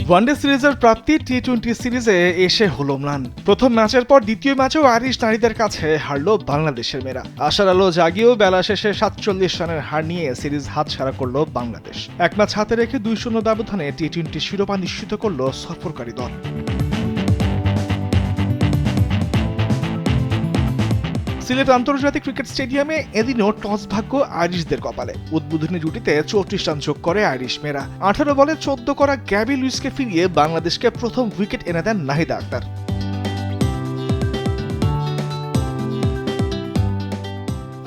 One day সিরিজের প্রাপ্তি টি-20 সিরিজে এসে হলো ম্লান। প্রথম ম্যাচের পর দ্বিতীয় ম্যাচেও আইরিশ নারীদের কাছে হারল বাংলাদেশের মেয়েরা। আশার আলো জাগিয়েও বেলা শেষে ৪৭ রানের হার নিয়ে সিরিজ হাতছাড়া করল বাংলাদেশ। এক ম্যাচ হাতে রেখে ২-০ ব্যবধানে টি-20 শিরোপা নিশ্চিত করল সফরকারী দল। সিলেট আন্তর্জাতিক ক্রিকেট স্টেডিয়ামে এদিনও টস ভাগ্য আইরিশদের কপালে। উদ্বোধনী জুটিতে ৩৪ রান যোগ করে আইরিশ মেয়েরা। ১৮ বলে ১৪ করা গ্যাবি লুইসকে ফিরিয়ে বাংলাদেশকে প্রথম উইকেট এনে দেন নাহিদা আক্তার।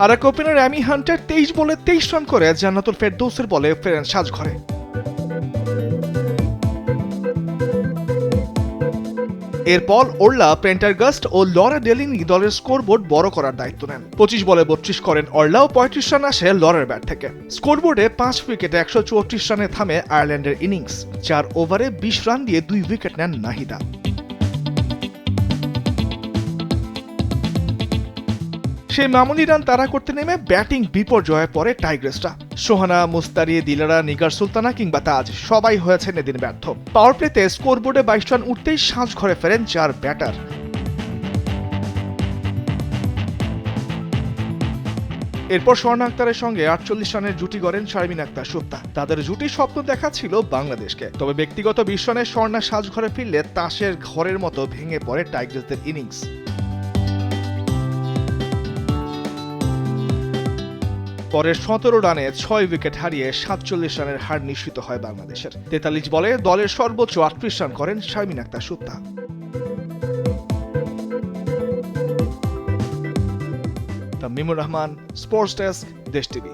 আর এক ওপেনার অ্যামি হান্টার ২৩ বলে ২৩ রান করে জান্নাতুল ফেরদৌসের বলে ফেরেন সাজঘরে। এরপর ওরলা, প্রেন্টারগাস্ট ও লরা ডেলিনি দলের স্কোরবোর্ড বড় করার দায়িত্ব নেন। ২৫ বলে ৩২ করেন ওরলা ও ৩৫ রান আসে লরার ব্যাট থেকে। স্কোরবোর্ডে ৫ উইকেটে ১৩৪ রানে থামে আয়ারল্যান্ডের ইনিংস। ৪ ওভারে ২০ রান দিয়ে ২ উইকেট নেন নাহিদা। সেই মামুলি রান তাড়া করতে নেমে ব্যাটিং বিপর্যয়ে পড়ে টাইগ্রেসরা। সোহানা, মুস্তারি, দিলারা, নিগার সুলতানা কিংবা তাজ সবাই হয়েছেন এদিন ব্যর্থ। পাওয়ার প্লেতে স্কোরবোর্ডে ২২ রান উঠতেই সাজ ঘরে ফেরেন ৪ ব্যাটার। এরপর স্বর্ণা আক্তারের সঙ্গে ৪৮ রানের জুটি গড়েন শারমিন আক্তার সুপ্তা। তাদের জুটি স্বপ্ন দেখা ছিল বাংলাদেশকে, তবে ব্যক্তিগত ২০ রানে স্বর্ণা সাজ ঘরে ফিরলে তাসের ঘরের মতো ভেঙে পড়ে টাইগ্রেসদের ইনিংস। পরের ১৭ রানে ৬ উইকেট হারিয়ে ৪৭ রানের হার নিশ্চিত হয় বাংলাদেশের। ৪৩ বলে দলের সর্বোচ্চ ৩৮ রান করেন শারমিন আক্তার সুপ্তা। তামিমুর রহমান, স্পোর্টস ডেস্ক, দেশ টিভি।